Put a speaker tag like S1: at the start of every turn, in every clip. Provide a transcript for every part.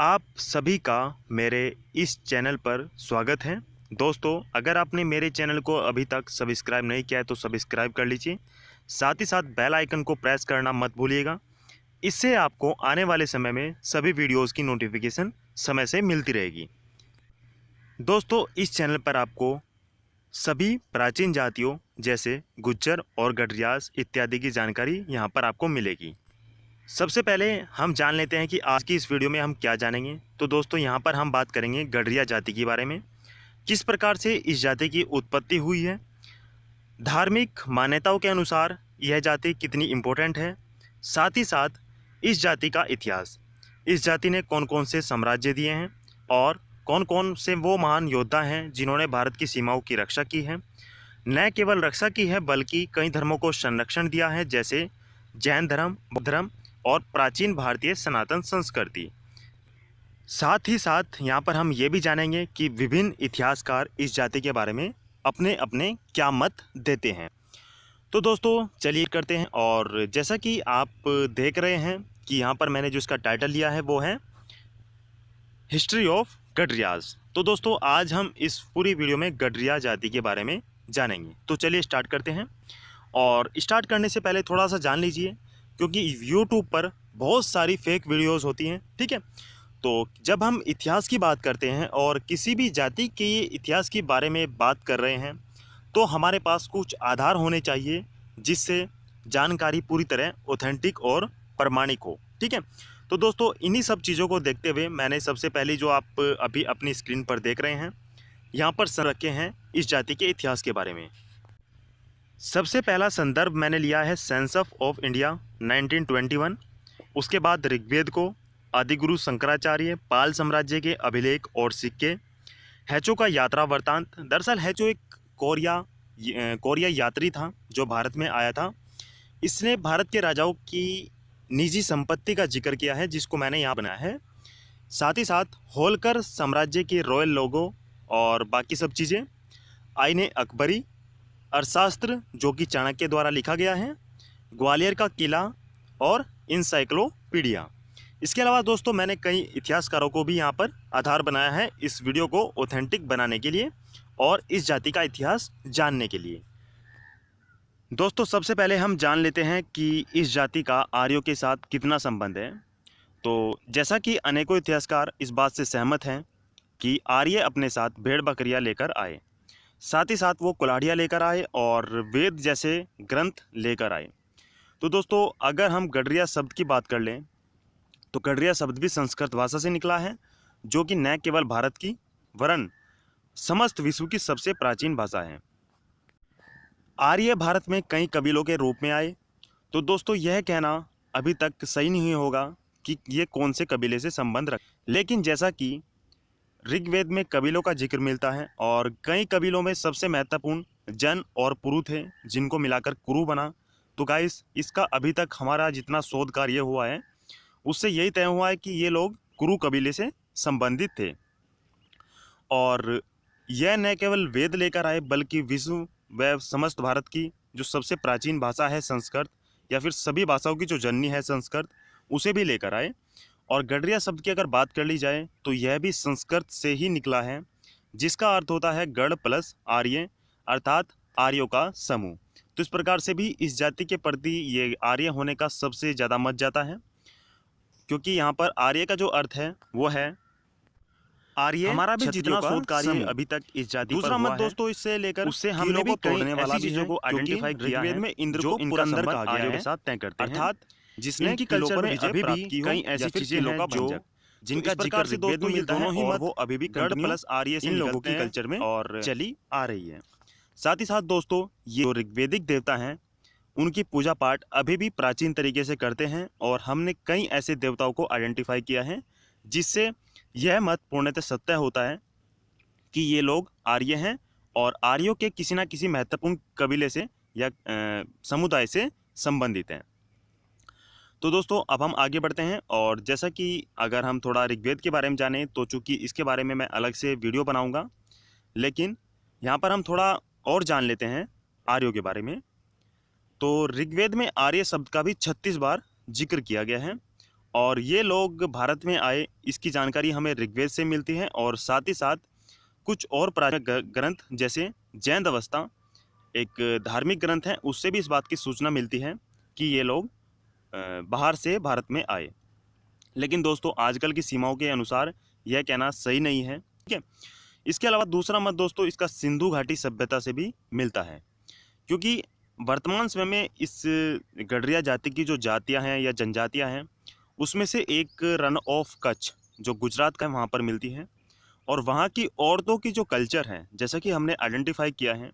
S1: आप सभी का मेरे इस चैनल पर स्वागत है। दोस्तों, अगर आपने मेरे चैनल को अभी तक सब्सक्राइब नहीं किया है तो सब्सक्राइब कर लीजिए। साथ ही साथ बेल आइकन को प्रेस करना मत भूलिएगा। इससे आपको आने वाले समय में सभी वीडियोस की नोटिफिकेशन समय से मिलती रहेगी। दोस्तों, इस चैनल पर आपको सभी प्राचीन जातियों जैसे गुज्जर और गडरियास इत्यादि की जानकारी यहाँ पर आपको मिलेगी। सबसे पहले हम जान लेते हैं कि आज की इस वीडियो में हम क्या जानेंगे। तो दोस्तों, यहाँ पर हम बात करेंगे गडरिया जाति के बारे में, किस प्रकार से इस जाति की उत्पत्ति हुई है, धार्मिक मान्यताओं के अनुसार यह जाति कितनी इम्पोर्टेंट है, साथ ही साथ इस जाति का इतिहास, इस जाति ने कौन कौन से साम्राज्य दिए हैं और कौन कौन से वो महान योद्धा हैं जिन्होंने भारत की सीमाओं की रक्षा की है। न केवल रक्षा की है बल्कि कई धर्मों को संरक्षण दिया है, जैसे जैन धर्म, बौद्ध धर्म और प्राचीन भारतीय सनातन संस्कृति। साथ ही साथ यहाँ पर हम ये भी जानेंगे कि विभिन्न इतिहासकार इस जाति के बारे में अपने अपने क्या मत देते हैं। तो दोस्तों, चलिए करते हैं। और जैसा कि आप देख रहे हैं कि यहाँ पर मैंने जो इसका टाइटल लिया है वो है हिस्ट्री ऑफ गडरियाज। तो दोस्तों, आज हम इस पूरी वीडियो में गडरिया जाति के बारे में जानेंगे। तो चलिए स्टार्ट करते हैं। और स्टार्ट करने से पहले थोड़ा सा जान लीजिए, क्योंकि यूट्यूब पर बहुत सारी फेक वीडियोस होती हैं, ठीक है। तो जब हम इतिहास की बात करते हैं और किसी भी जाति के इतिहास के बारे में बात कर रहे हैं तो हमारे पास कुछ आधार होने चाहिए जिससे जानकारी पूरी तरह ऑथेंटिक और प्रमाणिक हो, ठीक है। तो दोस्तों, इन्हीं सब चीज़ों को देखते हुए मैंने सबसे पहले जो आप अभी अपनी स्क्रीन पर देख रहे हैं यहाँ पर रखे हैं इस जाति के इतिहास के बारे में। सबसे पहला संदर्भ मैंने लिया है सेंसस ऑफ इंडिया 1921। उसके बाद ऋग्वेद को, आदिगुरु शंकराचार्य, पाल साम्राज्य के अभिलेख और सिक्के, हैचो का यात्रा वृत्तांत। दरअसल हैचो एक कोरिया यात्री था जो भारत में आया था। इसने भारत के राजाओं की निजी संपत्ति का जिक्र किया है जिसको मैंने यहाँ बनाया है। साथ ही साथ होलकर साम्राज्य के रॉयल लोगो और बाकी सब चीज़ें, आईने अकबरी, अर्थशास्त्र जो कि चाणक्य द्वारा लिखा गया है, ग्वालियर का किला और इंसाइक्लोपीडिया। इसके अलावा दोस्तों, मैंने कई इतिहासकारों को भी यहाँ पर आधार बनाया है इस वीडियो को ऑथेंटिक बनाने के लिए और इस जाति का इतिहास जानने के लिए। दोस्तों, सबसे पहले हम जान लेते हैं कि इस जाति का आर्यों के साथ कितना संबंध है। तो जैसा कि अनेकों इतिहासकार इस बात से सहमत हैं कि आर्य अपने साथ भेड़ बकरियाँ लेकर आए, साथ ही साथ वो कुल्हाड़ियाँ लेकर आए और वेद जैसे ग्रंथ लेकर आए। तो दोस्तों, अगर हम गडरिया शब्द की बात कर लें तो गडरिया शब्द भी संस्कृत भाषा से निकला है, जो कि न केवल भारत की वरन समस्त विश्व की सबसे प्राचीन भाषा है। आर्य भारत में कई कबीलों के रूप में आए। तो दोस्तों, यह कहना अभी तक सही नहीं होगा कि ये कौन से कबीले से संबंध रख, लेकिन जैसा कि ऋग्वेद में कबीलों का जिक्र मिलता है और कई कबीलों में सबसे महत्वपूर्ण जन और पुरु थे जिनको मिलाकर कुरु बना। तो गाइस, इसका अभी तक हमारा जितना शोध कार्य हुआ है उससे यही तय हुआ है कि ये लोग कुरु कबीले से संबंधित थे। और यह न केवल वेद लेकर आए बल्कि विश्व व समस्त भारत की जो सबसे प्राचीन भाषा है संस्कृत, या फिर सभी भाषाओं की जो जननी है संस्कृत, उसे भी लेकर आए। और गडरिया शब्द की अगर बात कर ली जाए तो यह भी संस्कृत से ही निकला है, जिसका अर्थ होता है गढ़ प्लस आर्य, अर्थात आर्यों का समूह। तो इस प्रकार से भी इस जाति के प्रति ये आर्य होने का सबसे ज़्यादा मत जाता है, क्योंकि यहाँ पर आर्य का जो अर्थ है वो है आर्य। हमारा भी जितना शोध कार्य अभी तक इस जाति दूसरा मत दोस्तों इससे लेकर उससे हमने भी तोड़ने वाला चीजों को आइडेंटिफाई किया है में इंद्र को इनका संबंध आर्यों के साथ तय करते हैं, अर्थात जिसने इनकी कल्चर में अभी भी कई ऐसी चीजें हैं जो जिनका जिक्र ऋग्वेद में मिलता है और वो अभी भी गढ़ प्लस आर्य से इन लोगों की कल्चर में और चली आ रही है। साथ ही साथ दोस्तों, ये जो ऋग्वेदिक देवता हैं उनकी पूजा पाठ अभी भी प्राचीन तरीके से करते हैं और हमने कई ऐसे देवताओं को आइडेंटिफाई किया है जिससे यह मत पूर्णतः सत्य होता है कि ये लोग आर्य हैं और आर्यों के किसी न किसी महत्वपूर्ण कबीले से या समुदाय से संबंधित हैं। तो दोस्तों, अब हम आगे बढ़ते हैं। और जैसा कि अगर हम थोड़ा ऋग्वेद के बारे में जानें तो चूँकि इसके बारे में मैं अलग से वीडियो बनाऊंगा, लेकिन यहाँ पर हम थोड़ा और जान लेते हैं आर्यों के बारे में। तो ऋग्वेद में आर्य शब्द का भी 36 बार जिक्र किया गया है और ये लोग भारत में आए इसकी जानकारी हमें ऋग्वेद से मिलती है, और साथ ही साथ कुछ और प्राचीन ग्रंथ जैसे जैन अवस्था एक धार्मिक ग्रंथ है, उससे भी इस बात की सूचना मिलती है कि ये लोग बाहर से भारत में आए। लेकिन दोस्तों आजकल की सीमाओं के अनुसार यह कहना सही नहीं है, ठीक है। इसके अलावा दूसरा मत दोस्तों इसका सिंधु घाटी सभ्यता से भी मिलता है, क्योंकि वर्तमान समय में इस गडरिया जाति की जो जातियां हैं या जनजातियां हैं उसमें से एक रन ऑफ कच्छ जो गुजरात का है वहाँ पर मिलती है। और वहाँ की औरतों की जो कल्चर है, जैसा कि हमने आइडेंटिफाई किया है,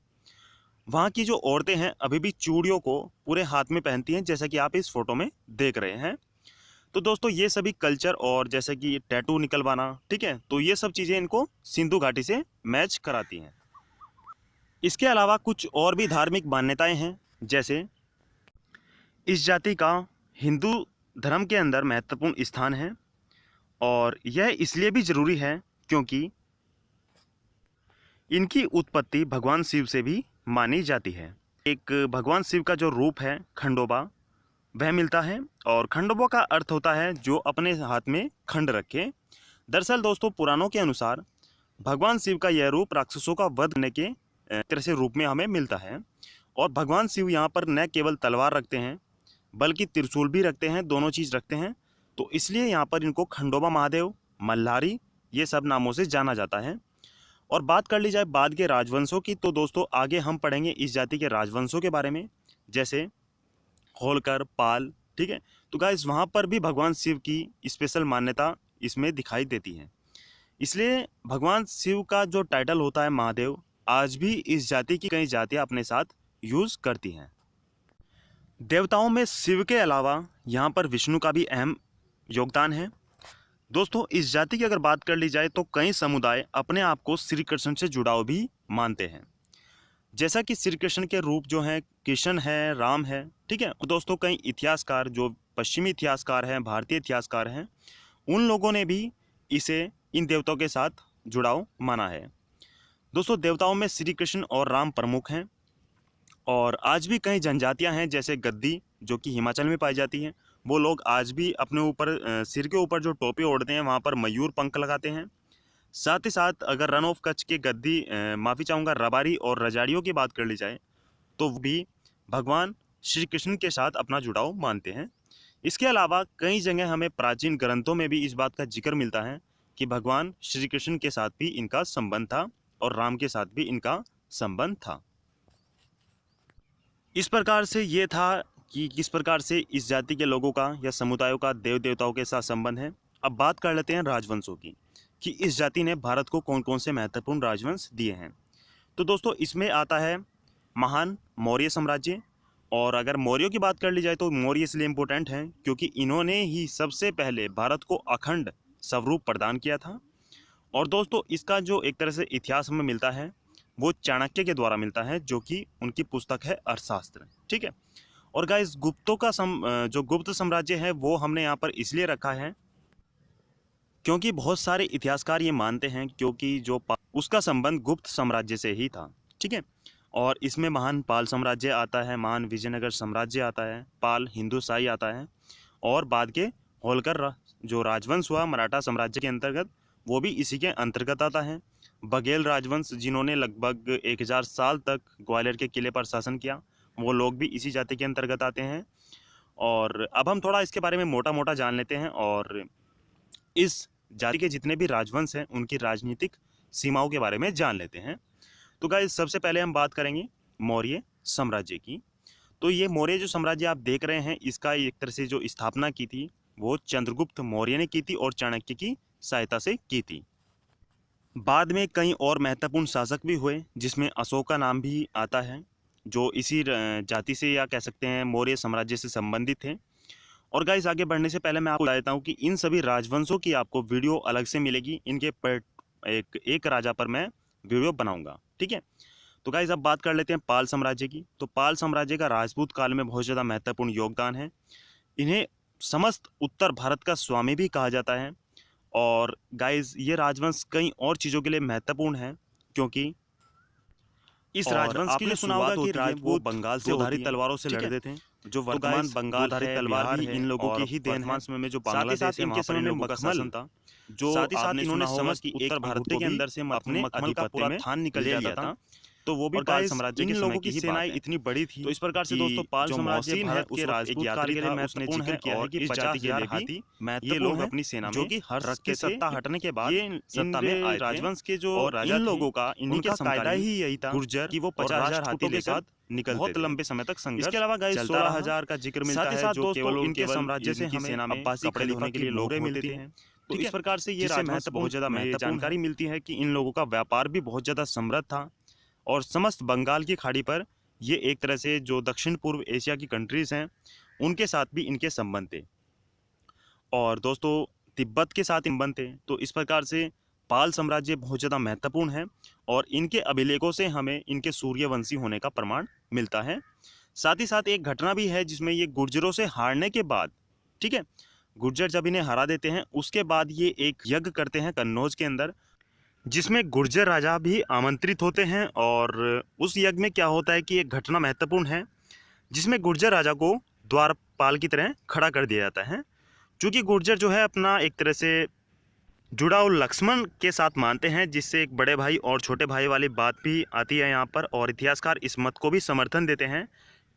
S1: वहाँ की जो औरतें हैं अभी भी चूड़ियों को पूरे हाथ में पहनती हैं, जैसा कि आप इस फोटो में देख रहे हैं। तो दोस्तों ये सभी कल्चर और जैसे कि टैटू निकलवाना, ठीक है, तो ये सब चीज़ें इनको सिंधु घाटी से मैच कराती हैं। इसके अलावा कुछ और भी धार्मिक मान्यताएं हैं, जैसे इस जाति का हिंदू धर्म के अंदर महत्वपूर्ण स्थान है, और यह इसलिए भी ज़रूरी है क्योंकि इनकी उत्पत्ति भगवान शिव से भी मानी जाती है। एक भगवान शिव का जो रूप है खंडोबा वह मिलता है, और खंडोबा का अर्थ होता है जो अपने हाथ में खंड रखे। दरअसल दोस्तों पुराणों के अनुसार भगवान शिव का यह रूप राक्षसों का वध करने के तरह से रूप में हमें मिलता है, और भगवान शिव यहाँ पर न केवल तलवार रखते हैं बल्कि त्रिशूल भी रखते हैं, दोनों चीज़ रखते हैं। तो इसलिए यहाँ पर इनको खंडोबा महादेव, मल्हारी ये सब नामों से जाना जाता है। और बात कर ली जाए बाद के राजवंशों की, तो दोस्तों आगे हम पढ़ेंगे इस जाति के राजवंशों के बारे में, जैसे होलकर, पाल, ठीक है। तो गाइस वहाँ पर भी भगवान शिव की स्पेशल मान्यता इसमें दिखाई देती है। इसलिए भगवान शिव का जो टाइटल होता है महादेव, आज भी इस जाति की कई जातियाँ अपने साथ यूज़ करती हैं। देवताओं में शिव के अलावा यहाँ पर विष्णु का भी अहम योगदान है। दोस्तों इस जाति की अगर बात कर ली जाए तो कई समुदाय अपने आप को श्री कृष्ण से जुड़ाव भी मानते हैं, जैसा कि श्री कृष्ण के रूप जो हैं कृष्ण है, राम है, ठीक है। दोस्तों कई इतिहासकार जो पश्चिमी इतिहासकार हैं, भारतीय इतिहासकार हैं, उन लोगों ने भी इसे इन देवताओं के साथ जुड़ाव माना है। दोस्तों देवताओं में श्री कृष्ण और राम प्रमुख हैं, और आज भी कई जनजातियां हैं जैसे गद्दी जो कि हिमाचल में पाई जाती हैं, वो लोग आज भी अपने ऊपर सिर के ऊपर जो टोपी ओढ़ते हैं वहाँ पर मयूर पंख लगाते हैं। साथ ही साथ अगर रन ऑफ कच्छ के गद्दी माफ़ी चाहूँगा रबारी और रजाड़ियों की बात कर ली जाए तो वो भी भगवान श्री कृष्ण के साथ अपना जुड़ाव मानते हैं। इसके अलावा कई जगह हमें प्राचीन ग्रंथों में भी इस बात का जिक्र मिलता है कि भगवान श्री कृष्ण के साथ भी इनका संबंध था और राम के साथ भी इनका संबंध था। इस प्रकार से ये था कि किस प्रकार से इस जाति के लोगों का या समुदायों का देव देवताओं के साथ संबंध है। अब बात कर लेते हैं राजवंशों की, कि इस जाति ने भारत को कौन कौन से महत्वपूर्ण राजवंश दिए हैं। तो दोस्तों इसमें आता है महान मौर्य साम्राज्य, और अगर मौर्यों की बात कर ली जाए तो मौर्य इसलिए इम्पोर्टेंट हैं क्योंकि इन्होंने ही सबसे पहले भारत को अखंड स्वरूप प्रदान किया था। और दोस्तों इसका जो एक तरह से इतिहास हमें मिलता है वो चाणक्य के द्वारा मिलता है, जो कि उनकी पुस्तक है अर्थशास्त्र, ठीक है। और गाइस गुप्तों का जो गुप्त साम्राज्य है वो हमने यहाँ पर इसलिए रखा है क्योंकि बहुत सारे इतिहासकार ये मानते हैं क्योंकि जो उसका संबंध गुप्त साम्राज्य से ही था, ठीक है। और इसमें महान पाल साम्राज्य आता है, महान विजयनगर साम्राज्य आता है, पाल हिंदू शाही आता है, और बाद के होलकर जो राजवंश हुआ मराठा साम्राज्य के अंतर्गत वो भी इसी के अंतर्गत आता है। बघेल राजवंश जिन्होंने लगभग 1000 साल तक ग्वालियर के किले पर शासन किया, वो लोग भी इसी जाति के अंतर्गत आते हैं। और अब हम थोड़ा इसके बारे में मोटा मोटा जान लेते हैं और इस जाति के जितने भी राजवंश हैं उनकी राजनीतिक सीमाओं के बारे में जान लेते हैं। तो गाइस सबसे पहले हम बात करेंगे मौर्य साम्राज्य की। तो ये मौर्य जो साम्राज्य आप देख रहे हैं इसका एक तरह से जो स्थापना की थी वो चंद्रगुप्त मौर्य ने की थी और चाणक्य की सहायता से की थी। बाद में कई और महत्वपूर्ण शासक भी हुए जिसमें अशोक का नाम भी आता है, जो इसी जाति से या कह सकते हैं मौर्य साम्राज्य से संबंधित थे। और गाइस आगे बढ़ने से पहले मैं आपको बता देता हूँ कि इन सभी राजवंशों की आपको वीडियो अलग से मिलेगी, इनके पर एक राजा पर मैं वीडियो बनाऊंगा, ठीक है। तो गाइस अब बात कर लेते हैं पाल साम्राज्य की। तो पाल साम्राज्य का राजपूत काल में बहुत ज़्यादा महत्वपूर्ण योगदान है। इन्हें समस्त उत्तर भारत का स्वामी भी कहा जाता है। और गाइस ये राजवंश कई और चीज़ों के लिए महत्वपूर्ण है क्योंकि इस राजवंश की जो सुना होगा कि राजपूत बंगाल से उधारी तलवारों से लड़ते थे, जो वर्तमान बंगाल है, तलवार है, इन लोगों की ही देन है। समय में जो बांग्लादेश है वहाँ पर इन लोगों का शासन था, जो साथ ही साथ इन्होंने समस्त उत्तर भारत के अंदर से अपने मखमल का पूरा थान निकल जाता था। तो वो भी पाल साम्राज्य के समय की सेनाएं इतनी बड़ी थी। तो इस प्रकार से दोस्तों पाल साम्राज्य भारत के राजपूत कारगिल में उसने जिक्र किया है कि 50,000 हाथी ये लोग अपनी सेना में जो कि हर्ष के सत्ता हटने के बाद ये सत्ता में आए। राजवंश के जो इन लोगों का इन्हीं के कायदा ही यही था गुर्जर कि वो 50,000 हाथी के साथ निकलते बहुत लंबे समय तक संघर्ष। इसके अलावा गाइस 16,000 का जिक्र मिलता है जो केवल इनके साम्राज्य से हमें सेना में अब्बासी कपड़े धोने के लिए लोग मिलते हैं। तो इस प्रकार से ये राजवंश बहुत ज्यादा महत्वपूर्ण जानकारी मिलती है कि इन लोगों का व्यापार भी बहुत ज्यादा समृद्ध था और समस्त बंगाल की खाड़ी पर ये एक तरह से जो दक्षिण पूर्व एशिया की कंट्रीज़ हैं उनके साथ भी इनके संबंध थे और दोस्तों तिब्बत के साथ संबंध थे। तो इस प्रकार से पाल साम्राज्य बहुत ज़्यादा महत्वपूर्ण है और इनके अभिलेखों से हमें इनके सूर्यवंशी होने का प्रमाण मिलता है। साथ ही साथ एक घटना भी है जिसमें ये गुर्जरों से हारने के बाद, ठीक है, गुर्जर जब इन्हें हरा देते हैं उसके बाद ये एक यज्ञ करते हैं कन्नौज के अंदर, जिसमें गुर्जर राजा भी आमंत्रित होते हैं। और उस यज्ञ में क्या होता है कि एक घटना महत्वपूर्ण है जिसमें गुर्जर राजा को द्वारपाल की तरह खड़ा कर दिया जाता है। क्योंकि गुर्जर जो है अपना एक तरह से जुड़ाव लक्ष्मण के साथ मानते हैं, जिससे एक बड़े भाई और छोटे भाई वाली बात भी आती है यहाँ पर। और इतिहासकार इस मत को भी समर्थन देते हैं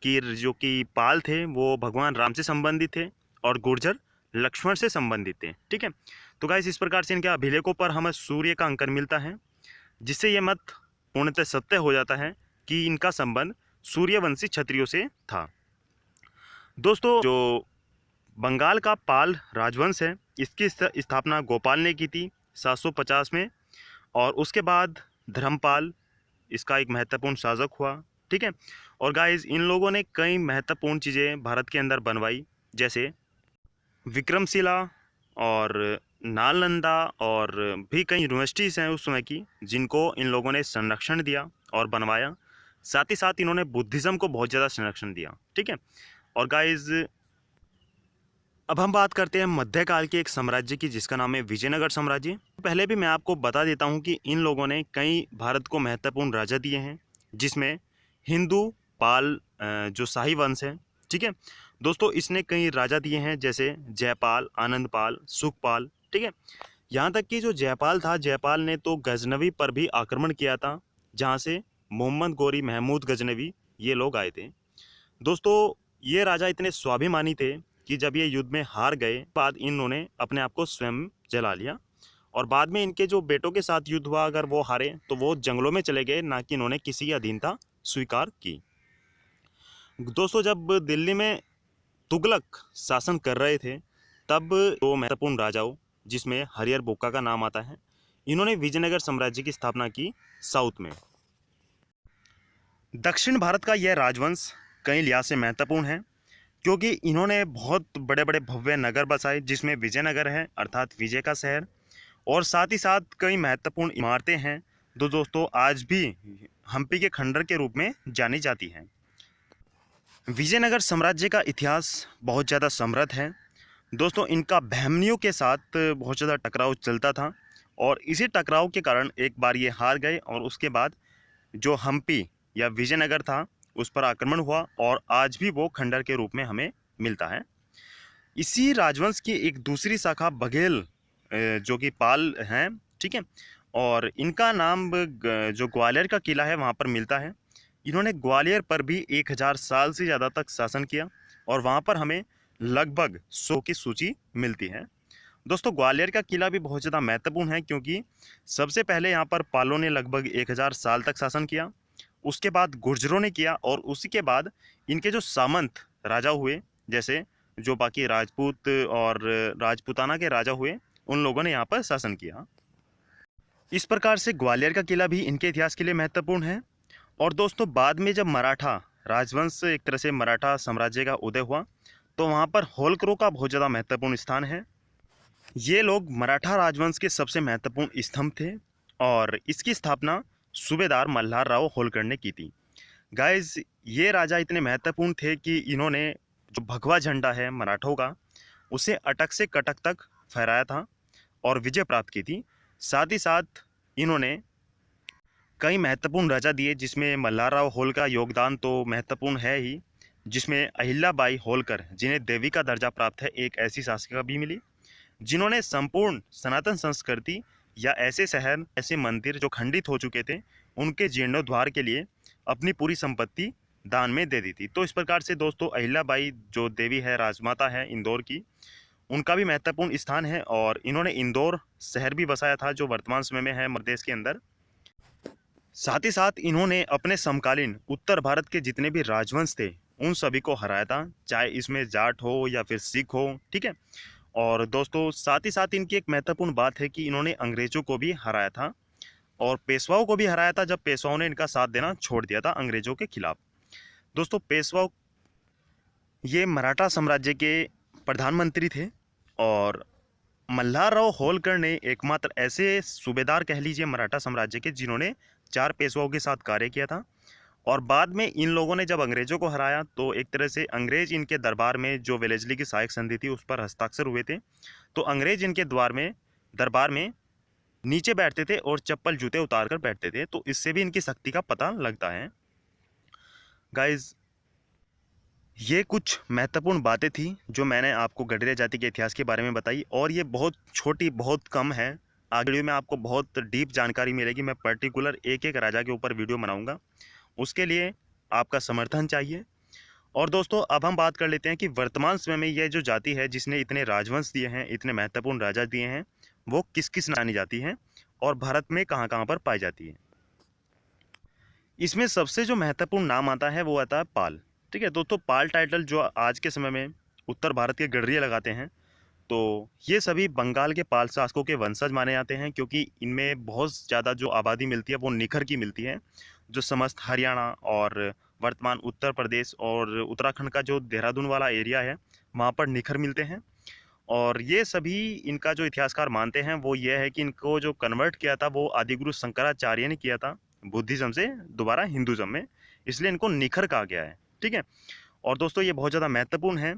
S1: कि जो कि पाल थे वो भगवान राम से संबंधित थे और गुर्जर लक्ष्मण से संबंधित थे, ठीक है। तो गाइस इस प्रकार से इनके अभिलेखों पर हमें सूर्य का अंकन मिलता है, जिससे ये मत पूर्णतः सत्य हो जाता है कि इनका संबंध सूर्यवंशी क्षत्रियों से था। दोस्तों जो बंगाल का पाल राजवंश है इसकी स्थापना गोपाल ने की थी 750 में और उसके बाद धर्मपाल इसका एक महत्वपूर्ण शासक हुआ, ठीक है। और गाइस इन लोगों ने कई महत्वपूर्ण चीज़ें भारत के अंदर बनवाई, जैसे विक्रमशिला और नालंदा और भी कई यूनिवर्सिटीज़ हैं उस समय की जिनको इन लोगों ने संरक्षण दिया और बनवाया। साथ ही साथ इन्होंने बुद्धिज़्म को बहुत ज़्यादा संरक्षण दिया, ठीक है। और गाइस अब हम बात करते हैं मध्यकाल के एक साम्राज्य की जिसका नाम है विजयनगर साम्राज्य। पहले भी मैं आपको बता देता हूं कि इन लोगों ने कई भारत को महत्वपूर्ण राजा दिए हैं, जिसमें हिंदू पाल जो शाही वंश है, ठीक है दोस्तों, इसने कई राजा दिए हैं जैसे जयपाल, आनंदपाल, सुखपाल, ठीक है। यहाँ तक कि जो जयपाल था, जयपाल ने तो गजनवी पर भी आक्रमण किया था, जहाँ से मोहम्मद गोरी महमूद गजनवी ये लोग आए थे। दोस्तों ये राजा इतने स्वाभिमानी थे कि जब ये युद्ध में हार गए बाद इन्होंने अपने आप को स्वयं जला लिया और बाद में इनके जो बेटों के साथ युद्ध हुआ, अगर वो हारे तो वो जंगलों में चले गए, ना कि इन्होंने किसी की अधीनता स्वीकार की। दोस्तों जब दिल्ली में तुगलक शासन कर रहे थे तब दो महत्वपूर्ण राजाओं जिसमें हरिहर बुक्का का नाम आता है, इन्होंने विजयनगर साम्राज्य की स्थापना की साउथ में। दक्षिण भारत का यह राजवंश कई लिहाज से महत्वपूर्ण है क्योंकि इन्होंने बहुत बड़े बड़े भव्य नगर बसाए, जिसमें विजयनगर है अर्थात विजय का शहर, और साथ ही साथ कई महत्वपूर्ण इमारतें हैं जो दोस्तों आज भी हम्पी के खंडर के रूप में जानी जाती हैं। विजयनगर साम्राज्य का इतिहास बहुत ज़्यादा समृद्ध है दोस्तों। इनका बहमनियों के साथ बहुत ज़्यादा टकराव चलता था और इसी टकराव के कारण एक बार ये हार गए और उसके बाद जो हम्पी या विजयनगर था उस पर आक्रमण हुआ और आज भी वो खंडर के रूप में हमें मिलता है। इसी राजवंश की एक दूसरी शाखा बघेल जो कि पाल हैं, ठीक है, और इनका नाम जो ग्वालियर का किला है वहाँ पर मिलता है। इन्होंने ग्वालियर पर भी 1000 साल से ज़्यादा तक शासन किया और वहाँ पर हमें लगभग 100 की सूची मिलती है। दोस्तों ग्वालियर का किला भी बहुत ज़्यादा महत्वपूर्ण है क्योंकि सबसे पहले यहाँ पर पालों ने लगभग 1000 साल तक शासन किया, उसके बाद गुर्जरों ने किया और उसी के बाद इनके जो सामंत राजा हुए, जैसे जो बाकी राजपूत और राजपूताना के राजा हुए, उन लोगों ने यहाँ पर शासन किया। इस प्रकार से ग्वालियर का किला भी इनके इतिहास के लिए महत्वपूर्ण है। और दोस्तों बाद में जब मराठा राजवंश एक तरह से मराठा साम्राज्य का उदय हुआ तो वहाँ पर होलकरों का बहुत ज़्यादा महत्वपूर्ण स्थान है। ये लोग मराठा राजवंश के सबसे महत्वपूर्ण स्तंभ थे और इसकी स्थापना सूबेदार मल्हार राव होलकर ने की थी। गाइस ये राजा इतने महत्वपूर्ण थे कि इन्होंने जो भगवा झंडा है मराठों का उसे अटक से कटक तक फहराया था और विजय प्राप्त की थी। साथ ही साथ इन्होंने कई महत्वपूर्ण राजा दिए जिसमें मल्हार राव होल का योगदान तो महत्वपूर्ण है ही, जिसमें अहिल्याबाई होलकर, जिन्हें देवी का दर्जा प्राप्त है, एक ऐसी शासिका भी मिली जिन्होंने संपूर्ण सनातन संस्कृति या ऐसे शहर, ऐसे मंदिर जो खंडित हो चुके थे, उनके जीर्णोद्धार के लिए अपनी पूरी संपत्ति दान में दे दी थी। तो इस प्रकार से दोस्तों अहिल्याबाई जो देवी है, राजमाता है इंदौर की, उनका भी महत्वपूर्ण स्थान है और इन्होंने इंदौर शहर भी बसाया था जो वर्तमान समय में है मध्य प्रदेश के अंदर। साथ ही साथ इन्होंने अपने समकालीन उत्तर भारत के जितने भी राजवंश थे उन सभी को हराया था, चाहे इसमें जाट हो या फिर सिख हो, ठीक है। और दोस्तों साथ ही साथ इनकी एक महत्वपूर्ण बात है कि इन्होंने अंग्रेजों को भी हराया था और पेशवाओं को भी हराया था जब पेशवाओं ने इनका साथ देना छोड़ दिया था अंग्रेजों के खिलाफ। दोस्तों पेशवा ये मराठा साम्राज्य के प्रधानमंत्री थे और मल्हारराव होलकर ने एकमात्र ऐसे सूबेदार कह लीजिए मराठा साम्राज्य के जिन्होंने 4 पेशवाओं के साथ कार्य किया था। और बाद में इन लोगों ने जब अंग्रेजों को हराया तो एक तरह से अंग्रेज इनके दरबार में जो वेलेस्ली की सहायक संधि थी उस पर हस्ताक्षर हुए थे, तो अंग्रेज इनके दरबार में नीचे बैठते थे और चप्पल जूते उतार कर बैठते थे। तो इससे भी इनकी शक्ति का पता लगता है। गाइज ये कुछ महत्वपूर्ण बातें थी जो मैंने आपको गडरिया जाति के इतिहास के बारे में बताई और ये बहुत छोटी, बहुत कम है। आगे वीडियो में आपको बहुत डीप जानकारी मिलेगी। मैं पर्टिकुलर एक एक राजा के ऊपर वीडियो बनाऊंगा, उसके लिए आपका समर्थन चाहिए। और दोस्तों अब हम बात कर लेते हैं कि वर्तमान समय में यह जो जाति है जिसने इतने राजवंश दिए हैं, इतने महत्वपूर्ण राजा दिए हैं, वो किस किस नानी जाति है और भारत में कहाँ कहाँ पर पाई जाती है। इसमें सबसे जो महत्वपूर्ण नाम आता है वो आता है पाल, ठीक है। दोस्तों पाल टाइटल जो आज के समय में उत्तर भारत के गडरिया लगाते हैं, तो ये सभी बंगाल के पाल शासकों के वंशज माने जाते हैं क्योंकि इनमें बहुत ज़्यादा जो आबादी मिलती है वो निखर की मिलती है, जो समस्त हरियाणा और वर्तमान उत्तर प्रदेश और उत्तराखंड का जो देहरादून वाला एरिया है वहाँ पर निखर मिलते हैं। और ये सभी इनका जो इतिहासकार मानते हैं वो ये है कि इनको जो कन्वर्ट किया था वो आदिगुरु शंकराचार्य ने किया था बुद्धिज़्म से दोबारा हिंदुज़्म में, इसलिए इनको निखर कहा गया है, ठीक है। और दोस्तों ये बहुत ज़्यादा महत्वपूर्ण है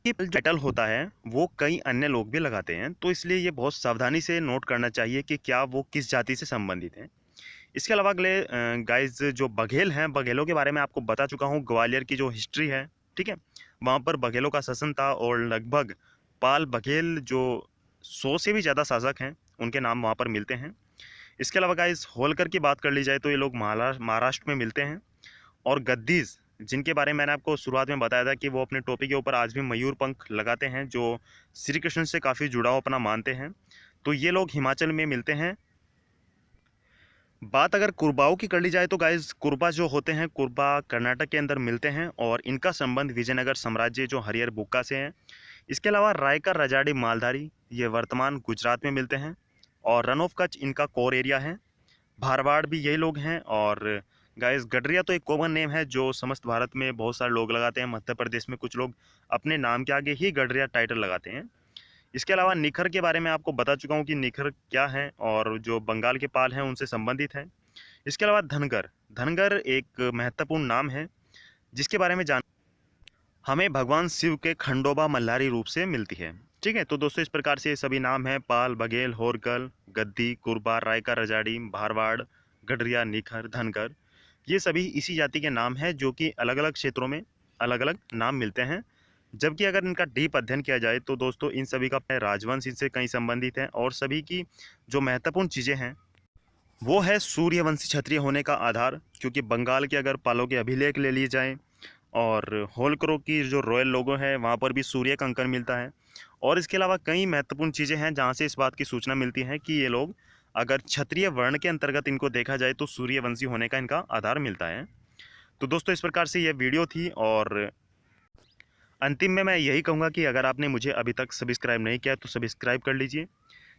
S1: कि टाइटल होता है वो कई अन्य लोग भी लगाते हैं, तो इसलिए ये बहुत सावधानी से नोट करना चाहिए कि क्या वो किस जाति से संबंधित हैं। इसके अलावा अगले गाइज जो बघेल हैं, बघेलों के बारे में आपको बता चुका हूँ। ग्वालियर की जो हिस्ट्री है, ठीक है, वहाँ पर बघेलों का शासन था और लगभग पाल बघेल जो 100 से भी ज़्यादा शासक हैं उनके नाम वहाँ पर मिलते हैं। इसके अलावा गाइज होलकर की बात कर ली जाए तो ये लोग महाराष्ट्र में मिलते हैं। और गद्दीज जिनके बारे में मैंने आपको शुरुआत में बताया था कि वो अपने टोपी के ऊपर आज भी मयूर पंख लगाते हैं, जो श्री कृष्ण से काफ़ी जुड़ाव अपना मानते हैं, तो ये लोग हिमाचल में मिलते हैं। बात अगर कुर्बाओं की कर ली जाए तो गाइज कुर्बा जो होते हैं, कुर्बा कर्नाटक के अंदर मिलते हैं और इनका संबंध विजयनगर साम्राज्य जो हरियर बुक्का से है। इसके अलावा रायकर रजाड़ी मालधारी ये वर्तमान गुजरात में मिलते हैं और रन ऑफ कच्छ इनका कोर एरिया है। भारवाड़ भी यही लोग हैं। और गाइस गडरिया तो एक कॉमन नेम है जो समस्त भारत में बहुत सारे लोग लगाते हैं। मध्य प्रदेश में कुछ लोग अपने नाम के आगे ही गडरिया टाइटल लगाते हैं। इसके अलावा निखर के बारे में आपको बता चुका हूँ कि निखर क्या है और जो बंगाल के पाल हैं उनसे संबंधित है। इसके अलावा धनगर, धनगर एक महत्वपूर्ण नाम है जिसके बारे में हमें भगवान शिव के खंडोबा मल्हारी रूप से मिलती है, ठीक है। तो दोस्तों इस प्रकार से सभी नाम हैं पाल, बघेल, होरकल, गद्दी, कुर्बा, रायका, रजाड़ी, भारवाड़, गडरिया, निखर, धनगर, ये सभी इसी जाति के नाम हैं जो कि अलग अलग क्षेत्रों में अलग अलग नाम मिलते हैं। जबकि अगर इनका डीप अध्ययन किया जाए तो दोस्तों इन सभी का राजवंश इनसे कहीं संबंधित है और सभी की जो महत्वपूर्ण चीज़ें हैं वो है सूर्यवंशी क्षत्रिय होने का आधार, क्योंकि बंगाल के अगर पालों के अभिलेख ले लिए जाएँ और होलकरों की जो रॉयल लोगो है वहाँ पर भी सूर्य का अंकन मिलता है। और इसके अलावा कई महत्वपूर्ण चीज़ें हैं जहाँ से इस बात की सूचना मिलती है कि ये लोग अगर क्षत्रिय वर्ण के अंतर्गत इनको देखा जाए तो सूर्यवंशी होने का इनका आधार मिलता है। तो दोस्तों इस प्रकार से यह वीडियो थी और अंतिम में मैं यही कहूँगा कि अगर आपने मुझे अभी तक सब्सक्राइब नहीं किया तो सब्सक्राइब कर लीजिए।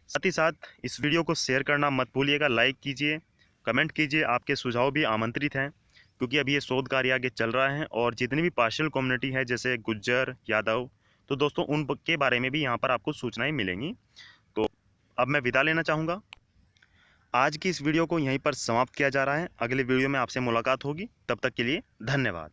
S1: साथ ही साथ इस वीडियो को शेयर करना मत भूलिएगा, लाइक कीजिए, कमेंट कीजिए। आपके सुझाव भी आमंत्रित हैं क्योंकि अभी ये शोध कार्य आगे चल रहा है और जितनी भी पार्शियल कम्युनिटी है जैसे गुज्जर, यादव, तो दोस्तों उनके बारे में भी यहाँ पर आपको सूचनाएं मिलेंगी। तो अब मैं विदा लेना चाहूँगा। आज की इस वीडियो को यहीं पर समाप्त किया जा रहा है। अगले वीडियो में आपसे मुलाकात होगी, तब तक के लिए धन्यवाद।